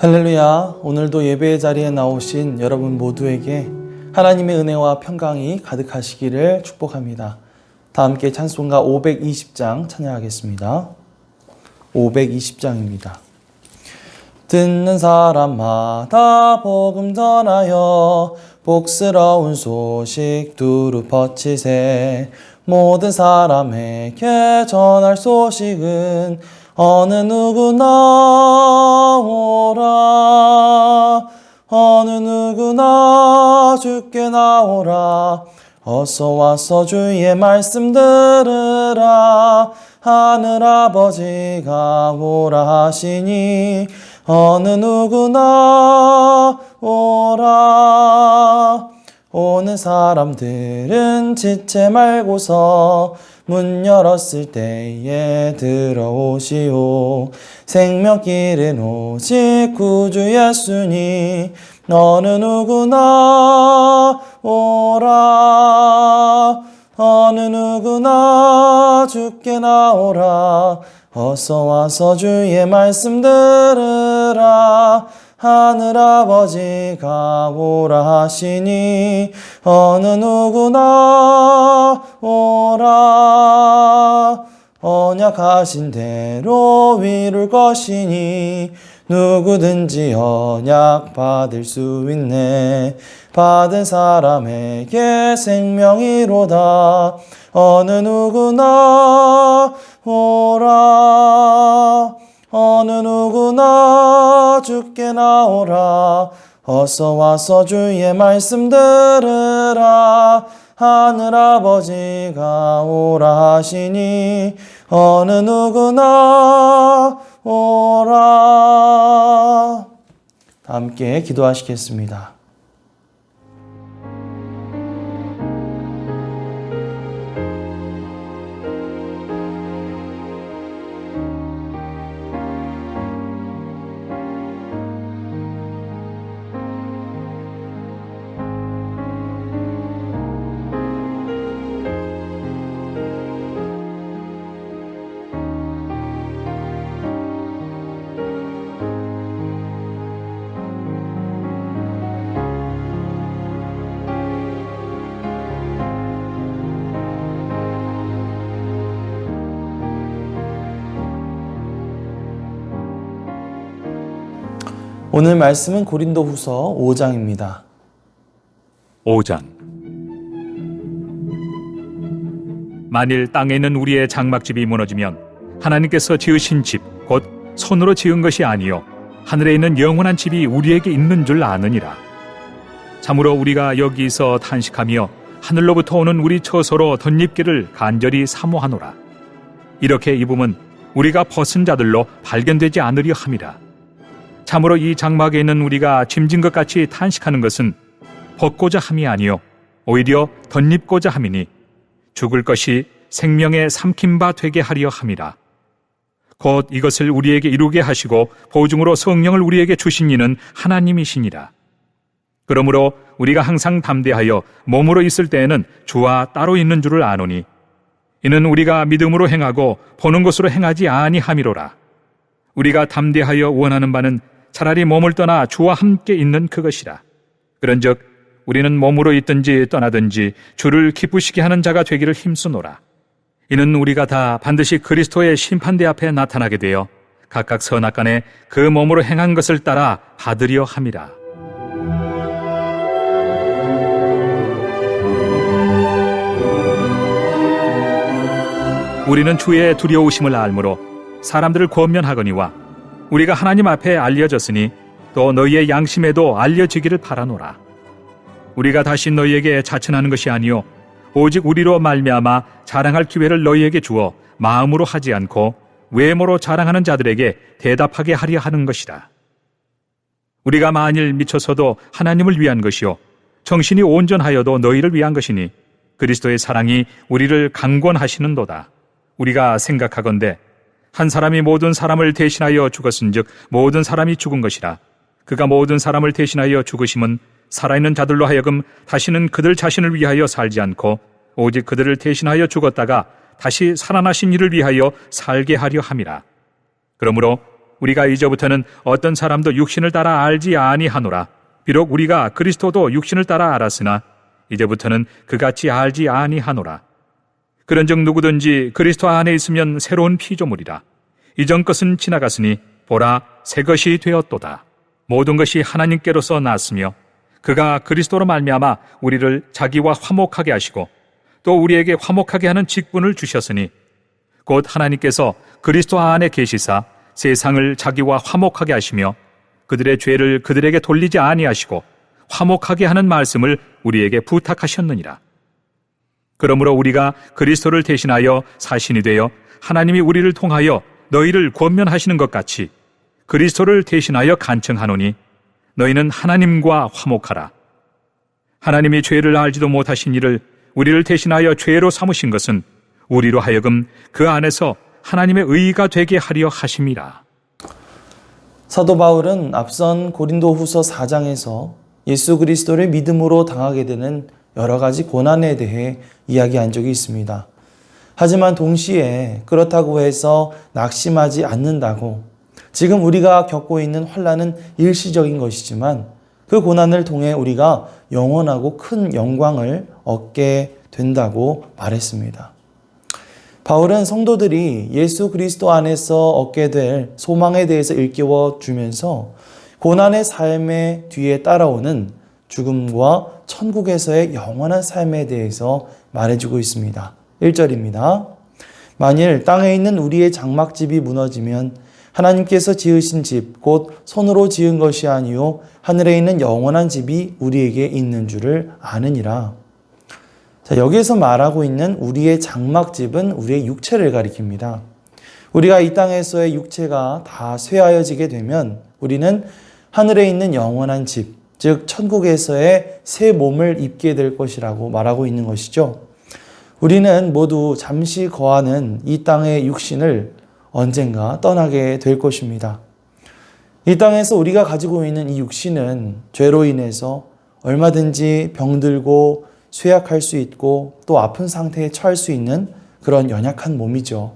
할렐루야. 오늘도 예배의 자리에 나오신 여러분 모두에게 하나님의 은혜와 평강이 가득하시기를 축복합니다. 다 함께 찬송가 520장 찬양하겠습니다. 520장입니다. 듣는 사람마다 복음 전하여 복스러운 소식 두루 퍼치세. 모든 사람에게 전할 소식은 어느 누구나 오라. 어느 누구나 주께 나오라. 어서 와서 주의 말씀 들으라. 하늘아버지가 오라 하시니 어느 누구나 오라. 오는 사람들은 지체 말고서 문 열었을 때에 들어오시오. 생명길은 오직 구주 예수니 어느 누구나 오라. 어느 누구나 주께 나오라. 어서 와서 주의 말씀 들으라. 하늘아버지가 오라 하시니 어느 누구나 오라. 언약하신 대로 이룰 것이니 누구든지 언약 받을 수 있네. 받은 사람에게 생명이로다. 어느 누구나 오라. 어느 누구나 주께 나오라. 어서 와서 주의 말씀 들으라. 하늘아버지가 오라 하시니 어느 누구나 오라. 함께 기도하시겠습니다. 오늘 말씀은 고린도후서 5장입니다. 5장. 만일 땅에 있는 우리의 장막집이 무너지면 하나님께서 지으신 집, 곧 손으로 지은 것이 아니요 하늘에 있는 영원한 집이 우리에게 있는 줄 아느니라. 참으로 우리가 여기서 탄식하며 하늘로부터 오는 우리 처소로 덧입기를 간절히 사모하노라. 이렇게 입음은 우리가 벗은 자들로 발견되지 않으려 함이라. 참으로 이 장막에 있는 우리가 짐진 것 같이 탄식하는 것은 벗고자 함이 아니요 오히려 덧입고자 함이니 죽을 것이 생명에 삼킨 바 되게 하려 함이라. 곧 이것을 우리에게 이루게 하시고 보증으로 성령을 우리에게 주신 이는 하나님이시니라. 그러므로 우리가 항상 담대하여 몸으로 있을 때에는 주와 따로 있는 줄을 아노니 이는 우리가 믿음으로 행하고 보는 것으로 행하지 아니함이로라. 우리가 담대하여 원하는 바는 차라리 몸을 떠나 주와 함께 있는 그것이라. 그런즉 우리는 몸으로 있든지 떠나든지 주를 기쁘시게 하는 자가 되기를 힘쓰노라. 이는 우리가 다 반드시 그리스도의 심판대 앞에 나타나게 되어 각각 선악간에 그 몸으로 행한 것을 따라 받으려 함이라. 우리는 주의 두려우심을 알므로 사람들을 권면하거니와 우리가 하나님 앞에 알려졌으니 또 너희의 양심에도 알려지기를 바라노라. 우리가 다시 너희에게 자천하는 것이 아니요 오직 우리로 말미암아 자랑할 기회를 너희에게 주어 마음으로 하지 않고 외모로 자랑하는 자들에게 대답하게 하려 하는 것이라. 우리가 만일 미쳐서도 하나님을 위한 것이요 정신이 온전하여도 너희를 위한 것이니 그리스도의 사랑이 우리를 강권하시는도다. 우리가 생각하건대 한 사람이 모든 사람을 대신하여 죽었은즉 모든 사람이 죽은 것이라. 그가 모든 사람을 대신하여 죽으심은 살아있는 자들로 하여금 다시는 그들 자신을 위하여 살지 않고 오직 그들을 대신하여 죽었다가 다시 살아나신 이를 위하여 살게 하려 함이라. 그러므로 우리가 이제부터는 어떤 사람도 육신을 따라 알지 아니하노라. 비록 우리가 그리스도도 육신을 따라 알았으나 이제부터는 그같이 알지 아니하노라. 그런즉 누구든지 그리스도 안에 있으면 새로운 피조물이라. 이전 것은 지나갔으니 보라 새 것이 되었도다. 모든 것이 하나님께로서 났으며 그가 그리스도로 말미암아 우리를 자기와 화목하게 하시고 또 우리에게 화목하게 하는 직분을 주셨으니 곧 하나님께서 그리스도 안에 계시사 세상을 자기와 화목하게 하시며 그들의 죄를 그들에게 돌리지 아니하시고 화목하게 하는 말씀을 우리에게 부탁하셨느니라. 그러므로 우리가 그리스도를 대신하여 사신이 되어 하나님이 우리를 통하여 너희를 권면하시는 것 같이 그리스도를 대신하여 간청하노니 너희는 하나님과 화목하라. 하나님이 죄를 알지도 못하신 이를 우리를 대신하여 죄로 삼으신 것은 우리로 하여금 그 안에서 하나님의 의가 되게 하려 하심이라. 사도 바울은 앞선 고린도후서 4장에서 예수 그리스도를 믿음으로 당하게 되는 여러 가지 고난에 대해 이야기한 적이 있습니다. 하지만 동시에 그렇다고 해서 낙심하지 않는다고 지금 우리가 겪고 있는 환난은 일시적인 것이지만 그 고난을 통해 우리가 영원하고 큰 영광을 얻게 된다고 말했습니다. 바울은 성도들이 예수 그리스도 안에서 얻게 될 소망에 대해서 일깨워 주면서 고난의 삶의 뒤에 따라오는 죽음과 천국에서의 영원한 삶에 대해서 말해주고 있습니다. 1절입니다. 만일 땅에 있는 우리의 장막집이 무너지면 하나님께서 지으신 집, 곧 손으로 지은 것이 아니요 하늘에 있는 영원한 집이 우리에게 있는 줄을 아느니라. 자, 여기에서 말하고 있는 우리의 장막집은 우리의 육체를 가리킵니다. 우리가 이 땅에서의 육체가 다 쇠하여지게 되면 우리는 하늘에 있는 영원한 집, 즉 천국에서의 새 몸을 입게 될 것이라고 말하고 있는 것이죠. 우리는 모두 잠시 거하는 이 땅의 육신을 언젠가 떠나게 될 것입니다. 이 땅에서 우리가 가지고 있는 이 육신은 죄로 인해서 얼마든지 병들고 쇠약할 수 있고 또 아픈 상태에 처할 수 있는 그런 연약한 몸이죠.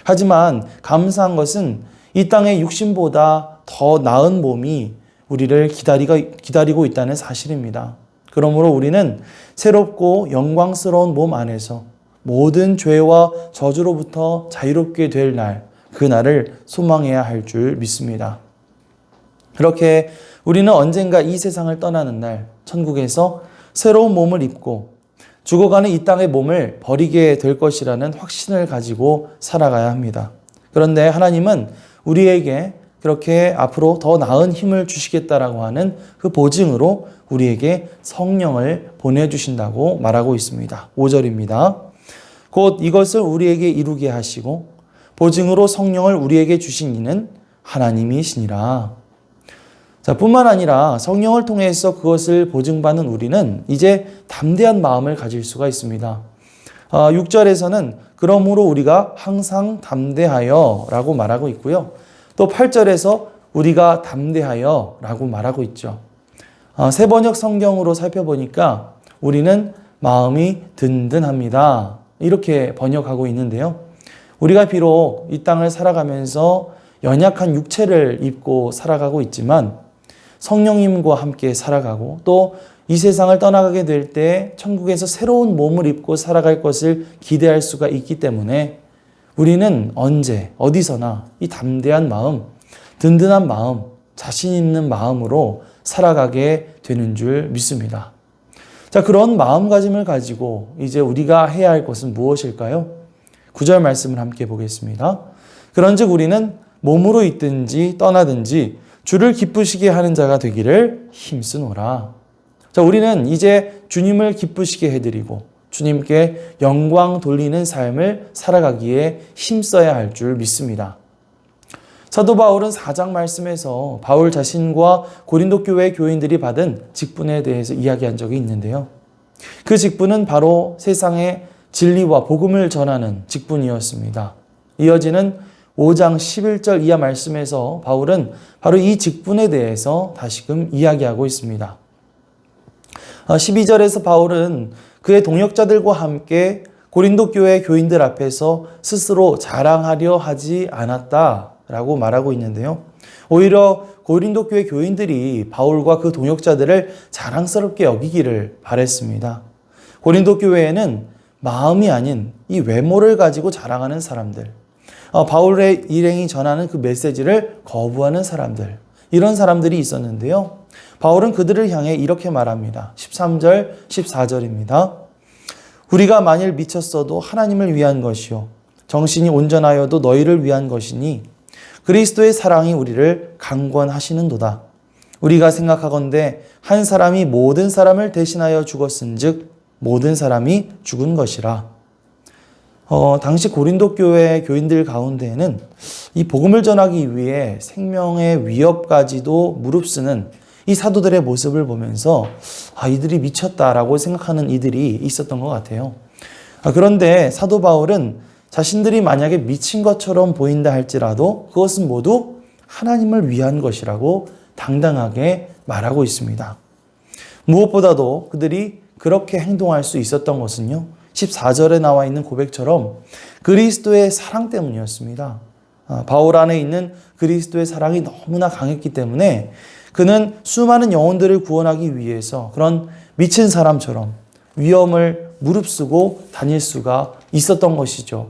하지만 감사한 것은 이 땅의 육신보다 더 나은 몸이 우리를 기다리고 있다는 사실입니다. 그러므로 우리는 새롭고 영광스러운 몸 안에서 모든 죄와 저주로부터 자유롭게 될 날, 그 날을 소망해야 할 줄 믿습니다. 그렇게 우리는 언젠가 이 세상을 떠나는 날, 천국에서 새로운 몸을 입고 죽어가는 이 땅의 몸을 버리게 될 것이라는 확신을 가지고 살아가야 합니다. 그런데 하나님은 우리에게 그렇게 앞으로 더 나은 힘을 주시겠다라고 하는 그 보증으로 우리에게 성령을 보내주신다고 말하고 있습니다. 5절입니다. 곧 이것을 우리에게 이루게 하시고 보증으로 성령을 우리에게 주신 이는 하나님이시니라. 자, 뿐만 아니라 성령을 통해서 그것을 보증받는 우리는 이제 담대한 마음을 가질 수가 있습니다. 6절에서는 그러므로 우리가 항상 담대하여 라고 말하고 있고요. 또 8절에서 우리가 담대하여 라고 말하고 있죠. 새 번역 성경으로 살펴보니까 우리는 마음이 든든합니다. 이렇게 번역하고 있는데요. 우리가 비록 이 땅을 살아가면서 연약한 육체를 입고 살아가고 있지만 성령님과 함께 살아가고 또 이 세상을 떠나가게 될 때 천국에서 새로운 몸을 입고 살아갈 것을 기대할 수가 있기 때문에 우리는 언제 어디서나 이 담대한 마음, 든든한 마음, 자신 있는 마음으로 살아가게 되는 줄 믿습니다. 자, 그런 마음가짐을 가지고 이제 우리가 해야 할 것은 무엇일까요? 9절 말씀을 함께 보겠습니다. 그런즉 우리는 몸으로 있든지 떠나든지 주를 기쁘시게 하는 자가 되기를 힘쓰노라. 자, 우리는 이제 주님을 기쁘시게 해드리고 주님께 영광 돌리는 삶을 살아가기에 힘써야 할 줄 믿습니다. 사도 바울은 4장 말씀에서 바울 자신과 고린도 교회 교인들이 받은 직분에 대해서 이야기한 적이 있는데요. 그 직분은 바로 세상의 진리와 복음을 전하는 직분이었습니다. 이어지는 5장 11절 이하 말씀에서 바울은 바로 이 직분에 대해서 다시금 이야기하고 있습니다. 12절에서 바울은 그의 동역자들과 함께 고린도 교회 교인들 앞에서 스스로 자랑하려 하지 않았다 라고 말하고 있는데요. 오히려 고린도 교회 교인들이 바울과 그 동역자들을 자랑스럽게 여기기를 바랬습니다. 고린도 교회에는 마음이 아닌 이 외모를 가지고 자랑하는 사람들, 바울의 일행이 전하는 그 메시지를 거부하는 사람들, 이런 사람들이 있었는데요. 바울은 그들을 향해 이렇게 말합니다. 13절, 14절입니다. 우리가 만일 미쳤어도 하나님을 위한 것이요 정신이 온전하여도 너희를 위한 것이니 그리스도의 사랑이 우리를 강권하시는도다. 우리가 생각하건대 한 사람이 모든 사람을 대신하여 죽었은즉 모든 사람이 죽은 것이라. 당시 고린도 교회 교인들 가운데에는 이 복음을 전하기 위해 생명의 위협까지도 무릅쓰는 이 사도들의 모습을 보면서 이들이 미쳤다라고 생각하는 이들이 있었던 것 같아요. 그런데 사도 바울은 자신들이 만약에 미친 것처럼 보인다 할지라도 그것은 모두 하나님을 위한 것이라고 당당하게 말하고 있습니다. 무엇보다도 그들이 그렇게 행동할 수 있었던 것은요, 14절에 나와 있는 고백처럼 그리스도의 사랑 때문이었습니다. 바울 안에 있는 그리스도의 사랑이 너무나 강했기 때문에 그는 수많은 영혼들을 구원하기 위해서 그런 미친 사람처럼 위험을 무릅쓰고 다닐 수가 있었던 것이죠.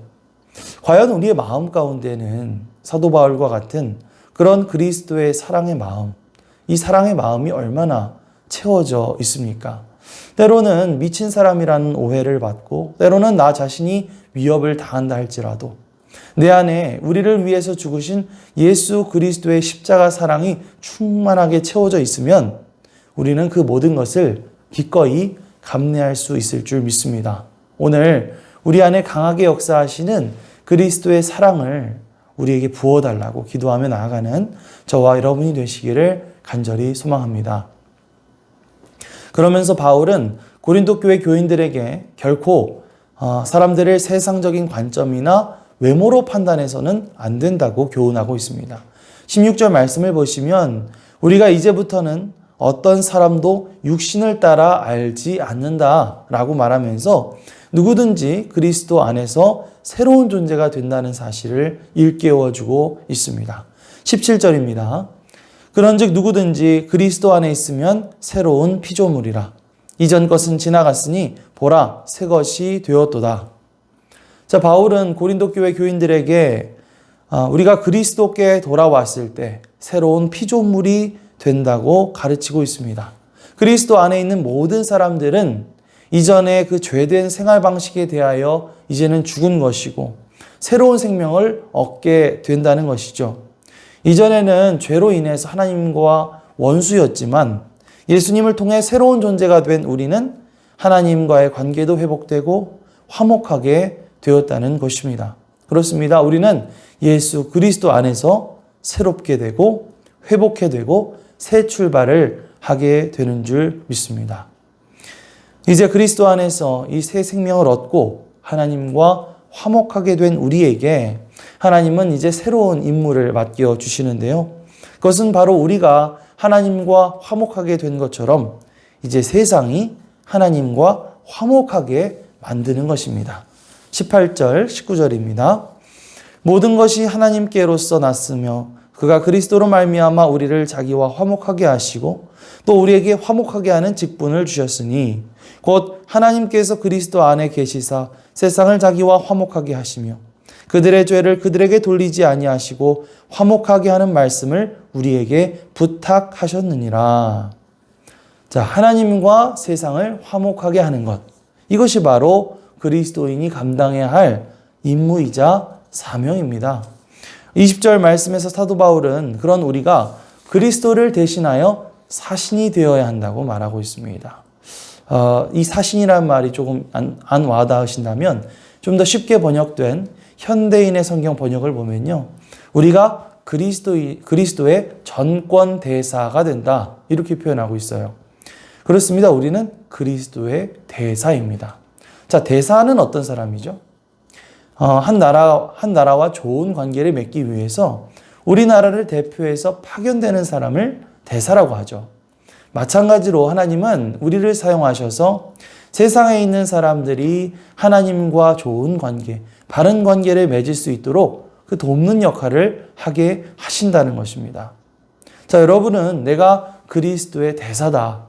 과연 우리의 마음 가운데는 사도 바울과 같은 그런 그리스도의 사랑의 마음, 이 사랑의 마음이 얼마나 채워져 있습니까? 때로는 미친 사람이라는 오해를 받고 때로는 나 자신이 위협을 당한다 할지라도 내 안에 우리를 위해서 죽으신 예수 그리스도의 십자가 사랑이 충만하게 채워져 있으면 우리는 그 모든 것을 기꺼이 감내할 수 있을 줄 믿습니다. 오늘 우리 안에 강하게 역사하시는 그리스도의 사랑을 우리에게 부어달라고 기도하며 나아가는 저와 여러분이 되시기를 간절히 소망합니다. 그러면서 바울은 고린도 교회 교인들에게 결코 사람들을 세상적인 관점이나 외모로 판단해서는 안 된다고 교훈하고 있습니다. 16절 말씀을 보시면 우리가 이제부터는 어떤 사람도 육신을 따라 알지 않는다라고 말하면서 누구든지 그리스도 안에서 새로운 존재가 된다는 사실을 일깨워주고 있습니다. 17절입니다. 그런즉 누구든지 그리스도 안에 있으면 새로운 피조물이라. 이전 것은 지나갔으니 보라 새 것이 되었도다. 자, 바울은 고린도 교회 교인들에게 우리가 그리스도께 돌아왔을 때 새로운 피조물이 된다고 가르치고 있습니다. 그리스도 안에 있는 모든 사람들은 이전의 그 죄된 생활 방식에 대하여 이제는 죽은 것이고 새로운 생명을 얻게 된다는 것이죠. 이전에는 죄로 인해서 하나님과 원수였지만 예수님을 통해 새로운 존재가 된 우리는 하나님과의 관계도 회복되고 화목하게 되었다는 것입니다. 그렇습니다. 우리는 예수 그리스도 안에서 새롭게 되고 회복해 되고 새 출발을 하게 되는 줄 믿습니다. 이제 그리스도 안에서 이 새 생명을 얻고 하나님과 화목하게 된 우리에게 하나님은 이제 새로운 임무를 맡겨 주시는데요. 그것은 바로 우리가 하나님과 화목하게 된 것처럼 이제 세상이 하나님과 화목하게 만드는 것입니다. 18절, 19절입니다. 모든 것이 하나님께로서 났으며 그가 그리스도로 말미암아 우리를 자기와 화목하게 하시고 또 우리에게 화목하게 하는 직분을 주셨으니 곧 하나님께서 그리스도 안에 계시사 세상을 자기와 화목하게 하시며 그들의 죄를 그들에게 돌리지 아니하시고 화목하게 하는 말씀을 우리에게 부탁하셨느니라. 자, 하나님과 세상을 화목하게 하는 것. 이것이 바로 그리스도인이 감당해야 할 임무이자 사명입니다. 20절 말씀에서 사도 바울은 그런 우리가 그리스도를 대신하여 사신이 되어야 한다고 말하고 있습니다. 이 사신이라는 말이 조금 안 와닿으신다면 좀 더 쉽게 번역된 현대인의 성경 번역을 보면요. 우리가 그리스도의 전권 대사가 된다. 이렇게 표현하고 있어요. 그렇습니다. 우리는 그리스도의 대사입니다. 자, 대사는 어떤 사람이죠? 한 나라와 좋은 관계를 맺기 위해서 우리나라를 대표해서 파견되는 사람을 대사라고 하죠. 마찬가지로 하나님은 우리를 사용하셔서 세상에 있는 사람들이 하나님과 좋은 관계, 바른 관계를 맺을 수 있도록 그 돕는 역할을 하게 하신다는 것입니다. 자, 여러분은 내가 그리스도의 대사다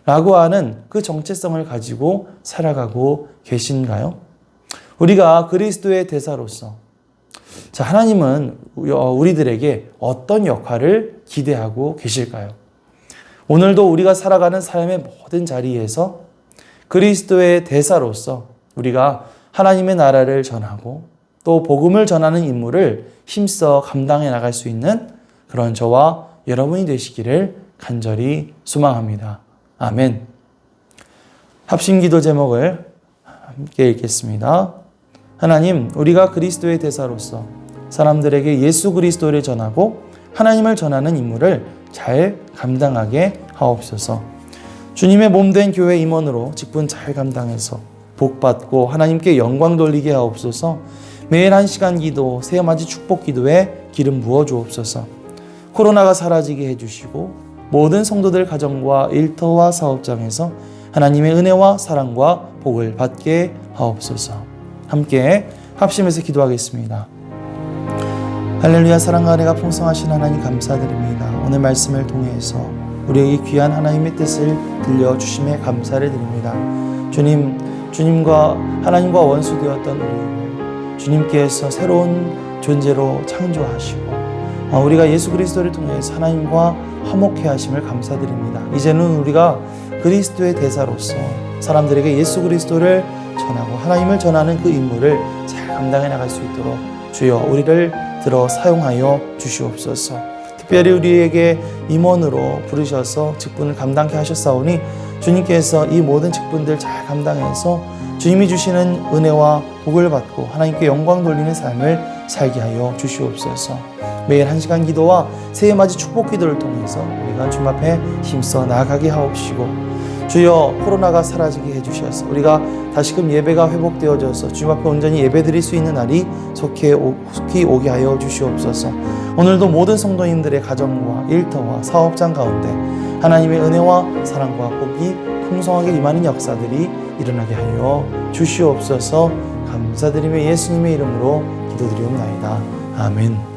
라고 하는 그 정체성을 가지고 살아가고 계신가요? 우리가 그리스도의 대사로서 자, 하나님은 우리들에게 어떤 역할을 기대하고 계실까요? 오늘도 우리가 살아가는 삶의 모든 자리에서 그리스도의 대사로서 우리가 하나님의 나라를 전하고 또 복음을 전하는 임무를 힘써 감당해 나갈 수 있는 그런 저와 여러분이 되시기를 간절히 소망합니다. 아멘. 합심기도 제목을 함께 읽겠습니다. 하나님, 우리가 그리스도의 대사로서 사람들에게 예수 그리스도를 전하고 하나님을 전하는 임무를 잘 감당하게 하옵소서. 주님의 몸된 교회 임원으로 직분 잘 감당해서 복받고 하나님께 영광 돌리게 하옵소서. 매일 1시간 기도, 새해맞이 축복 기도에 기름 부어 주옵소서. 코로나가 사라지게 해주시고 모든 성도들 가정과 일터와 사업장에서 하나님의 은혜와 사랑과 복을 받게 하옵소서. 함께 합심해서 기도하겠습니다. 할렐루야. 사랑과 은혜가 풍성하신 하나님 감사드립니다. 오늘 말씀을 통해서 우리에게 귀한 하나님의 뜻을 들려주심에 감사를 드립니다. 주님과 하나님과 원수되었던 우리 주님께서 새로운 존재로 창조하시고 우리가 예수 그리스도를 통해서 하나님과 화목해 하심을 감사드립니다. 이제는 우리가 그리스도의 대사로서 사람들에게 예수 그리스도를 전하고 하나님을 전하는 그 임무를 잘 감당해 나갈 수 있도록 주여 우리를 들어 사용하여 주시옵소서. 특별히 우리에게 임원으로 부르셔서 직분을 감당케 하셨사오니 주님께서 이 모든 직분들 잘 감당해서 주님이 주시는 은혜와 복을 받고 하나님께 영광 돌리는 삶을 살게 하여 주시옵소서. 매일 1시간 기도와 새해맞이 축복 기도를 통해서 우리가 주님 앞에 힘써 나아가게 하옵시고 주여 코로나가 사라지게 해주셔서 우리가 다시금 예배가 회복되어져서 주님 앞에 온전히 예배드릴 수 있는 날이 속히 오게 하여 주시옵소서. 오늘도 모든 성도님들의 가정과 일터와 사업장 가운데 하나님의 은혜와 사랑과 복이 풍성하게 임하는 역사들이 일어나게 하여 주시옵소서. 감사드리며 예수님의 이름으로 기도드리옵나이다. 아멘.